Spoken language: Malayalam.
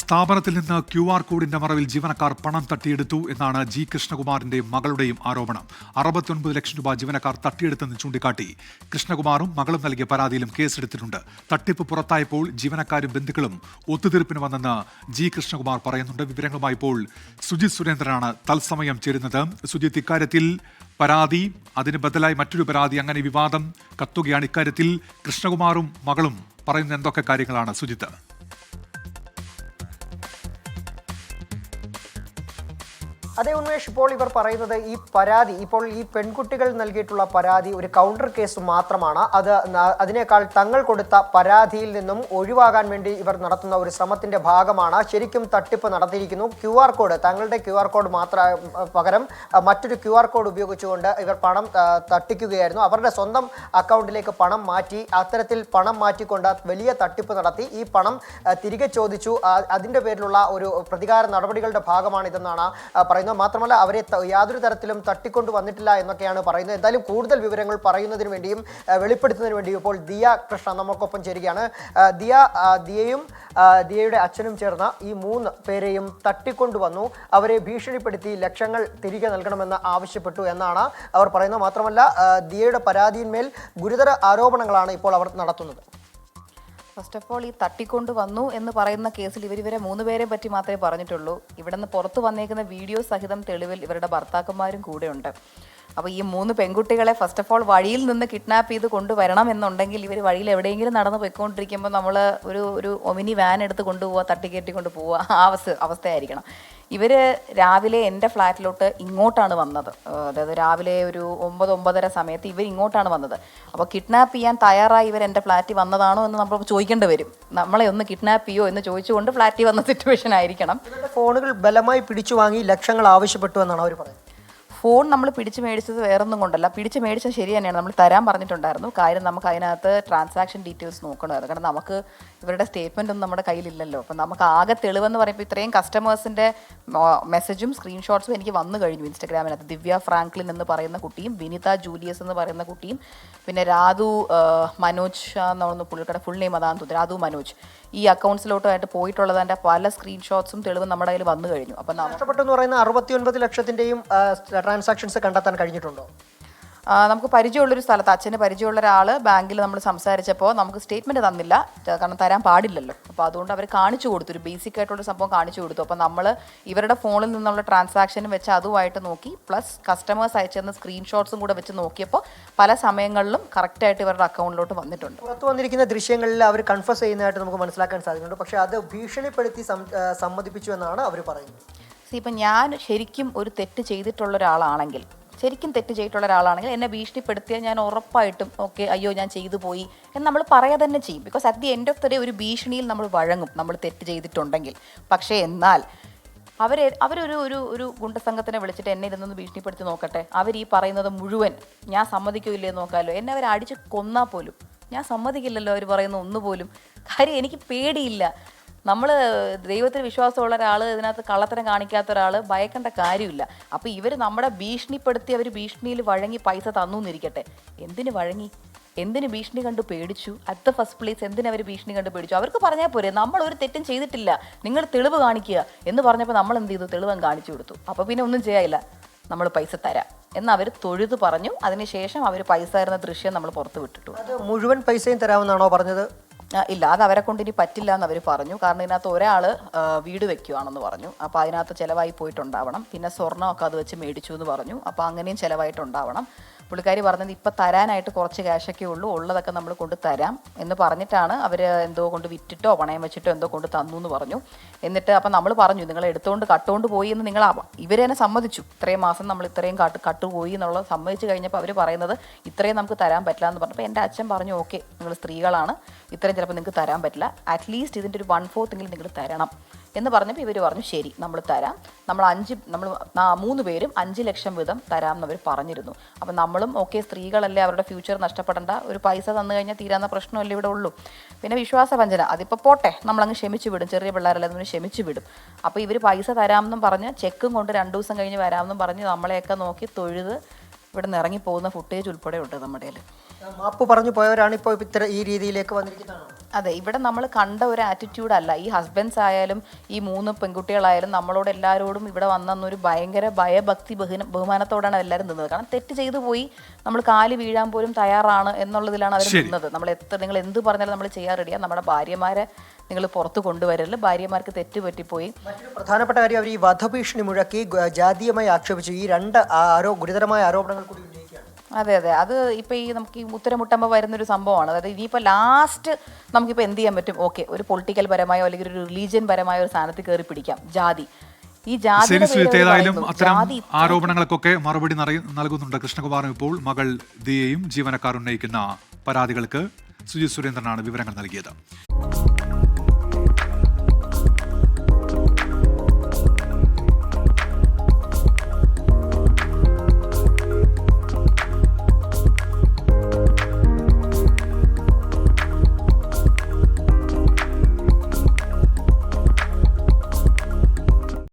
സ്ഥാപനത്തിൽ നിന്ന് QR കോഡിന്റെ മറവിൽ ജീവനക്കാർ പണം തട്ടിയെടുത്തു എന്നാണ് ജി കൃഷ്ണകുമാറിന്റെ മകളുടെയും ആരോപണം. 69 ലക്ഷം രൂപ ജീവനക്കാർ തട്ടിയെടുത്തെന്ന് ചൂണ്ടിക്കാട്ടി കൃഷ്ണകുമാറും മകളും നൽകിയ പരാതിയിലും കേസെടുത്തിട്ടുണ്ട്. തട്ടിപ്പ് പുറത്തായപ്പോൾ ജീവനക്കാരും ബന്ധുക്കളും ഒത്തുതീർപ്പിന് വന്നെന്ന് ജി കൃഷ്ണകുമാർ പറയുന്നുണ്ട്. വിവരങ്ങളുമായി ഇപ്പോൾ സുജിത് സുരേന്ദ്രനാണ് തത്സമയം ചേരുന്നത്. സുജിത്, ഇക്കാര്യത്തിൽ പരാതി, അതിന് ബദലായി മറ്റൊരു പരാതി, അങ്ങനെ വിവാദം കത്തുകയാണ്. ഇക്കാര്യത്തിൽ കൃഷ്ണകുമാറും മകളും പറയുന്ന എന്തൊക്കെ കാര്യങ്ങളാണ് സുജിത്ത്? അതേ ഉന്മേഷ്, ഇപ്പോൾ ഇവർ പറയുന്നത് ഈ പരാതി, ഇപ്പോൾ ഈ പെൺകുട്ടികൾ നൽകിയിട്ടുള്ള പരാതി ഒരു കൗണ്ടർ കേസ് മാത്രമാണ്. അതിനേക്കാൾ തങ്ങൾ കൊടുത്ത പരാതിയിൽ നിന്നും ഒഴിവാകാൻ വേണ്ടി ഇവർ നടത്തുന്ന ഒരു ശ്രമത്തിന്റെ ഭാഗമാണ്. ശരിക്കും തട്ടിപ്പ് നടത്തിയിരിക്കുന്നു. QR കോഡ്, തങ്ങളുടെ QR കോഡ് പകരം മറ്റൊരു QR കോഡ് ഉപയോഗിച്ചുകൊണ്ട് ഇവർ പണം തട്ടിക്കുകയായിരുന്നു. അവരുടെ സ്വന്തം അക്കൗണ്ടിലേക്ക് പണം മാറ്റി, അത്തരത്തിൽ പണം മാറ്റിക്കൊണ്ട് വലിയ തട്ടിപ്പ് നടത്തി. ഈ പണം തിരികെ ചോദിച്ചു. അതിന്റെ പേരിലുള്ള ഒരു പ്രതികാര നടപടികളുടെ ഭാഗമാണ് ഇതെന്നാണ് പറയുന്നത്. മാത്രമല്ല, അവരെ യാതൊരു തരത്തിലും തട്ടിക്കൊണ്ടു വന്നിട്ടില്ല എന്നൊക്കെയാണ് പറയുന്നത്. എന്തായാലും കൂടുതൽ വിവരങ്ങൾ പറയുന്നതിന് വേണ്ടിയും വെളിപ്പെടുത്തുന്നതിന് വേണ്ടിയും ഇപ്പോൾ ദിയ കൃഷ്ണ നമുക്കൊപ്പം ചേരുകയാണ്. ദിയയും ദിയയുടെ അച്ഛനും ചേർന്ന ഈ 3 പേരെയും തട്ടിക്കൊണ്ടുവന്നു. അവരെ ഭീഷണിപ്പെടുത്തി ലക്ഷങ്ങൾ തിരികെ നൽകണമെന്ന് ആവശ്യപ്പെട്ടു എന്നാണ് അവർ പറയുന്നത്. മാത്രമല്ല, ദിയയുടെ പരാതിയിന്മേൽ ഗുരുതര ആരോപണങ്ങളാണ് ഇപ്പോൾ അവർ നടത്തുന്നത്. ഫസ്റ്റ് ഓഫ് ഓൾ, ഈ തട്ടിക്കൊണ്ട് വന്നു എന്ന് പറയുന്ന കേസിൽ ഇവരെ 3 പേരെ പറ്റി മാത്രമേ പറഞ്ഞിട്ടുള്ളൂ. ഇവിടെ നിന്ന് പുറത്തു വന്നേക്കുന്ന വീഡിയോ സഹിതം തെളിവിൽ ഇവരുടെ ഭർത്താക്കന്മാരും കൂടെയുണ്ട്. അപ്പോൾ ഈ 3 പെൺകുട്ടികളെ ഫസ്റ്റ് ഓഫ് ഓൾ വഴിയിൽ നിന്ന് കിഡ്നാപ്പ് ചെയ്ത് കൊണ്ടുവരണം എന്നുണ്ടെങ്കിൽ ഇവർ വഴിയിൽ എവിടെയെങ്കിലും നടന്ന് പോയിക്കൊണ്ടിരിക്കുമ്പോൾ നമ്മൾ ഒരു ഒമിനി വാൻ എടുത്ത് കൊണ്ടുപോവുക, തട്ടിക്കയറ്റി കൊണ്ട് പോവുക, ആ അവസ്ഥയായിരിക്കണം. ഇവർ രാവിലെ എൻ്റെ ഫ്ലാറ്റിലോട്ട് ഇങ്ങോട്ടാണ് വന്നത്. അതായത് രാവിലെ ഒരു 9-9:30 സമയത്ത് ഇവർ ഇങ്ങോട്ടാണ് വന്നത്. അപ്പോൾ കിഡ്നാപ്പ് ചെയ്യാൻ തയ്യാറായി ഇവർ എൻ്റെ ഫ്ലാറ്റിൽ വന്നതാണോ എന്ന് നമ്മൾ ചോദിക്കേണ്ടി വരും. നമ്മളെ ഒന്ന് കിഡ്നാപ്പ് ചെയ്യോ എന്ന് ചോദിച്ചുകൊണ്ട് ഫ്ലാറ്റിൽ വന്ന സിറ്റുവേഷൻ ആയിരിക്കണം. ഇവരുടെ ഫോണുകൾ ബലമായി പിടിച്ചു വാങ്ങി ലക്ഷങ്ങൾ ആവശ്യപ്പെട്ടു എന്നാണ് അവർ പറയുന്നത്. ഫോൺ നമ്മൾ പിടിച്ച് മേടിച്ചത് വേറൊന്നും കൊണ്ടല്ല. പിടിച്ച് മേടിച്ചത് ശരി തന്നെയാണ്, നമ്മൾ തരാൻ പറഞ്ഞിട്ടുണ്ടായിരുന്നു. കാര്യം നമുക്ക് അതിനകത്ത് ട്രാൻസാക്ഷൻ ഡീറ്റെയിൽസ് നോക്കണമായിരുന്നു. കാരണം നമുക്ക് ഇവരുടെ സ്റ്റേറ്റ്മെൻ്റ് ഒന്നും നമ്മുടെ കയ്യിലില്ലല്ലോ. അപ്പം നമുക്ക് ആകെ തെളിവെന്ന് പറയുമ്പോൾ ഇത്രയും കസ്റ്റമേഴ്സിൻ്റെ മെസ്സേജും സ്ക്രീൻഷോട്ട്സും എനിക്ക് വന്നു കഴിഞ്ഞു ഇൻസ്റ്റഗ്രാമിനകത്ത്. ദിവ്യ ഫ്രാങ്ക്ലിൻ എന്ന് പറയുന്ന കുട്ടിയും വിനിത ജൂലിയസ് എന്ന് പറയുന്ന കുട്ടിയും പിന്നെ രാധു മനോജ് എന്ന് പറയുന്ന പുള്ളിക്കാരുടെ ഫുൾ നെയിം അതാണെന്ന് തോന്നുന്നു, രാധു മനോജ്, ഈ അക്കൗണ്ട്സിലോട്ടായിട്ട് പോയിട്ടുള്ളതിൻ്റെ പല സ്ക്രീൻഷോട്ട്സും തെളിവും നമ്മുടെ കയ്യിൽ വന്നു കഴിഞ്ഞു. അപ്പം നഷ്ടപ്പെട്ടെന്ന് പറയുന്ന 69 ലക്ഷത്തിൻ്റെയും ട്രാൻസാക്ഷൻസ് കണ്ടെത്താൻ കഴിഞ്ഞിട്ടുണ്ടോ? നമുക്ക് പരിചയമുള്ളൊരു സ്ഥലത്ത്, അച്ഛന് പരിചയമുള്ള ഒരാൾ ബാങ്കിൽ നമ്മൾ സംസാരിച്ചപ്പോൾ നമുക്ക് സ്റ്റേറ്റ്മെൻറ്റ് തന്നില്ല, കാരണം തരാൻ പാടില്ലല്ലോ. അപ്പോൾ അതുകൊണ്ട് അവർ കാണിച്ചു കൊടുത്തു, ഒരു ബേസിക് ആയിട്ടുള്ള സംഭവം കാണിച്ചു കൊടുത്തു. അപ്പോൾ നമ്മൾ ഇവരുടെ ഫോണിൽ നിന്നുള്ള ട്രാൻസാക്ഷനും വെച്ച് അതുമായിട്ട് നോക്കി, പ്ലസ് കസ്റ്റമേഴ്സ് അയച്ചിരുന്ന സ്ക്രീൻഷോട്ട്സും കൂടെ വെച്ച് നോക്കിയപ്പോൾ പല സമയങ്ങളിലും കറക്റ്റായിട്ട് ഇവരുടെ അക്കൗണ്ടിലോട്ട് വന്നിട്ടുണ്ട്. പുറത്തു വന്നിരിക്കുന്ന ദൃശ്യങ്ങളിൽ അവർ കൺഫസ് ചെയ്യുന്നതായിട്ട് നമുക്ക് മനസ്സിലാക്കാൻ സാധിക്കുന്നുണ്ട്. പക്ഷേ അത് ഭീഷണിപ്പെടുത്തി സമ്മതിപ്പിച്ചു എന്നാണ് അവർ പറയുന്നത്. ഇപ്പം ഞാൻ ശരിക്കും ഒരു തെറ്റ് ചെയ്തിട്ടുള്ള ഒരാളാണെങ്കിൽ, എന്നെ ഭീഷണിപ്പെടുത്തിയാൽ ഞാൻ ഉറപ്പായിട്ടും ഓക്കെ, അയ്യോ ഞാൻ ചെയ്തു പോയി എന്ന് നമ്മൾ പറയാ തന്നെ ചെയ്യും. Because at the end of the day ഒരു ഭീഷണിയിൽ നമ്മൾ വഴങ്ങും, നമ്മൾ തെറ്റ് ചെയ്തിട്ടുണ്ടെങ്കിൽ. പക്ഷേ എന്നാൽ അവരൊരു ഗുണ്ടസംഘത്തിനെ വിളിച്ചിട്ട് എന്നെ ഇരുന്നൊന്ന് ഭീഷണിപ്പെടുത്തി നോക്കട്ടെ, അവർ ഈ പറയുന്നത് മുഴുവൻ ഞാൻ സമ്മതിക്കില്ലേ നോക്കാമല്ലോ. എന്നെ അവർ അടിച്ച് കൊന്നാൽ പോലും ഞാൻ സമ്മതിക്കില്ലല്ലോ അവർ പറയുന്ന ഒന്നുപോലും. കാര്യം എനിക്ക് പേടിയില്ല. നമ്മൾ ദൈവത്തിൽ വിശ്വാസമുള്ള ഒരാൾ, ഇതിനകത്ത് കള്ളത്തരം കാണിക്കാത്ത ഒരാൾ ഭയക്കേണ്ട കാര്യമില്ല. അപ്പോൾ ഇവർ നമ്മളെ ഭീഷണിപ്പെടുത്തി, അവർ ഭീഷണിയിൽ വഴങ്ങി പൈസ തന്നു എന്നിരിക്കട്ടെ. എന്തിന് വഴങ്ങി, എന്തിന് ഭീഷണി കണ്ട് പേടിച്ചു? അറ്റ് ദ ഫസ്റ്റ് പ്ലേസ് എന്തിന് അവർ ഭീഷണി കണ്ട് പേടിച്ചു? അവർക്ക് പറഞ്ഞാൽ പോരെ, നമ്മളൊരു തെറ്റും ചെയ്തിട്ടില്ല, നിങ്ങൾ തെളിവ് കാണിക്കുക എന്ന് പറഞ്ഞപ്പോൾ നമ്മൾ എന്ത് ചെയ്തു? തെളിവൻ കാണിച്ചു കൊടുത്തു. അപ്പോൾ പിന്നെ ഒന്നും ചെയ്യാനില്ല, നമ്മൾ പൈസ തരാം എന്ന് അവർ തൊഴുതു പറഞ്ഞു. അതിനുശേഷം അവർ പൈസ തരുന്ന ദൃശ്യം നമ്മൾ പുറത്ത് വിട്ടിട്ടു. അത് മുഴുവൻ പൈസയും തരാമെന്നാണോ പറഞ്ഞത്? ഇല്ല, അത് അവരെ കൊണ്ട് ഇനി പറ്റില്ല എന്ന് അവർ പറഞ്ഞു. കാരണം ഇതിനകത്ത് ഒരാൾ വീട് വെക്കുകയാണെന്ന് പറഞ്ഞു. അപ്പോൾ അതിനകത്ത് ചിലവായി പോയിട്ടുണ്ടാവണം. പിന്നെ സ്വർണ്ണമൊക്കെ അത് വെച്ച് മേടിച്ചു എന്ന് പറഞ്ഞു. അപ്പോൾ അങ്ങനെയും ചിലവായിട്ടുണ്ടാവണം. പുള്ളിക്കാരി പറഞ്ഞത് ഇപ്പം തരാനായിട്ട് കുറച്ച് ക്യാഷൊക്കെ ഉള്ളൂ, ഉള്ളതൊക്കെ നമ്മൾ കൊണ്ട് തരാം എന്ന് പറഞ്ഞിട്ടാണ് അവർ എന്തോ കൊണ്ട് വിറ്റിട്ടോ പണയം വെച്ചിട്ടോ എന്തോ കൊണ്ട് തന്നു എന്ന് പറഞ്ഞു. എന്നിട്ട് അപ്പം നമ്മൾ പറഞ്ഞു, നിങ്ങൾ എടുത്തുകൊണ്ട് കട്ടുകൊണ്ട് പോയി എന്ന് ഇവർ തന്നെ സമ്മതിച്ചു. ഇത്രയും മാസം നമ്മൾ ഇത്രയും കട്ടുപോയി എന്നുള്ളത് സമ്മതിച്ച് കഴിഞ്ഞപ്പോൾ അവർ പറയുന്നത് ഇത്രയും നമുക്ക് തരാൻ പറ്റില്ല എന്ന് പറഞ്ഞപ്പോൾ എൻ്റെ അച്ഛൻ പറഞ്ഞു, ഓക്കെ നിങ്ങൾ സ്ത്രീകളാണ്, ഇത്രയും ചിലപ്പോൾ നിങ്ങൾക്ക് തരാൻ പറ്റില്ല, അറ്റ്ലീസ്റ്റ് ഇതിൻ്റെ ഒരു 1/4 നിങ്ങൾ തരണം എന്ന് പറഞ്ഞപ്പോൾ ഇവർ പറഞ്ഞു ശരി നമ്മൾ തരാം. നമ്മൾ 3 പേരും 5 ലക്ഷം വീതം തരാം എന്നവർ പറഞ്ഞിരുന്നു. അപ്പം നമ്മളും ഓക്കെ, സ്ത്രീകളല്ലേ, അവരുടെ ഫ്യൂച്ചർ നഷ്ടപ്പെടേണ്ട, ഒരു പൈസ തന്നു കഴിഞ്ഞാൽ തീരാവുന്ന പ്രശ്നമല്ലേ ഇവിടെ ഉള്ളൂ. പിന്നെ വിശ്വാസവഞ്ചന അതിപ്പോൾ പോട്ടെ, നമ്മളങ്ങ് ക്ഷമിച്ചു വിടും, ചെറിയ പിള്ളേരല്ലേ അതിന് ക്ഷമിച്ചു വിടും. അപ്പോൾ ഇവർ പൈസ തരാമെന്നും പറഞ്ഞ് ചെക്കും കൊണ്ട് 2 ദിവസം കഴിഞ്ഞ് വരാമെന്നും പറഞ്ഞ് നമ്മളെയൊക്കെ നോക്കി തൊഴുത് ഇവിടെ നിന്ന് ഇറങ്ങിപ്പോകുന്ന ഫുട്ടേജ് ഉൾപ്പെടെ ഉണ്ട് നമ്മുടെ കയ്യിൽ. മാപ്പ് പറഞ്ഞു പോയവരാണ് ഇപ്പോൾ ഈ രീതിയിലേക്ക് വന്നിരിക്കുന്നതാണ്. അതെ, ഇവിടെ നമ്മൾ കണ്ട ഒരു ആറ്റിറ്റ്യൂഡ് അല്ല. ഈ ഹസ്ബൻഡ്സ് ആയാലും ഈ 3 പെൺകുട്ടികളായാലും നമ്മളോട് എല്ലാവരോടും ഇവിടെ വന്നൊരു ഭയങ്കര ഭയഭക്തി ബഹുമാനത്തോടാണ് എല്ലാവരും നിന്നത്. കാരണം തെറ്റ് ചെയ്തു പോയി, നമ്മൾ കാല് വീഴാൻ പോലും തയ്യാറാണ് എന്നുള്ളതിലാണ് അവർ നിന്നത്. നിങ്ങൾ എന്ത് പറഞ്ഞാലും നമ്മൾ ചെയ്യാൻ റെഡിയാണ്. നമ്മുടെ ഭാര്യമാരെ നിങ്ങൾ പുറത്ത് കൊണ്ടുവരരുത്, ഭാര്യമാർക്ക് തെറ്റ് പറ്റിപ്പോയി. മറ്റൊരു പ്രധാനപ്പെട്ട കാര്യം, അവർ ഈ വധഭീഷണി മുഴക്കി ജാതീയമായി ആക്ഷേപിച്ചു. ഈ 2 ഗുരുതരമായ ആരോപണങ്ങൾ കൂടി ഉന്നയിക്കുകയാണ്. അതെ, ഇപ്പോൾ നമുക്ക് ഈ ഉത്തരമുട്ടുമ്പോൾ വരുന്നൊരു സംഭവമാണ്. അതായത് ഇനിയിപ്പോൾ ലാസ്റ്റ് നമുക്കിപ്പോൾ എന്ത് ചെയ്യാൻ പറ്റും? ഓക്കെ, ഒരു പൊളിറ്റിക്കൽ പരമായോ അല്ലെങ്കിൽ ഒരു റിലീജിയൻ പരമായോ ഒരു സ്ഥാനത്ത് കയറി പിടിക്കാം. ജാതി, ഈ ജാതി ഏതായാലും അത്തരം ആരോപണങ്ങൾക്കൊക്കെ മറുപടി നൽകുന്നുണ്ട് കൃഷ്ണകുമാറും. ഇപ്പോൾ മകൾ ദിയയും ജീവനക്കാർ ഉന്നയിക്കുന്ന പരാതികൾക്ക് സുജിത് സുരേന്ദ്രനാണ് വിവരങ്ങൾ നൽകിയത്.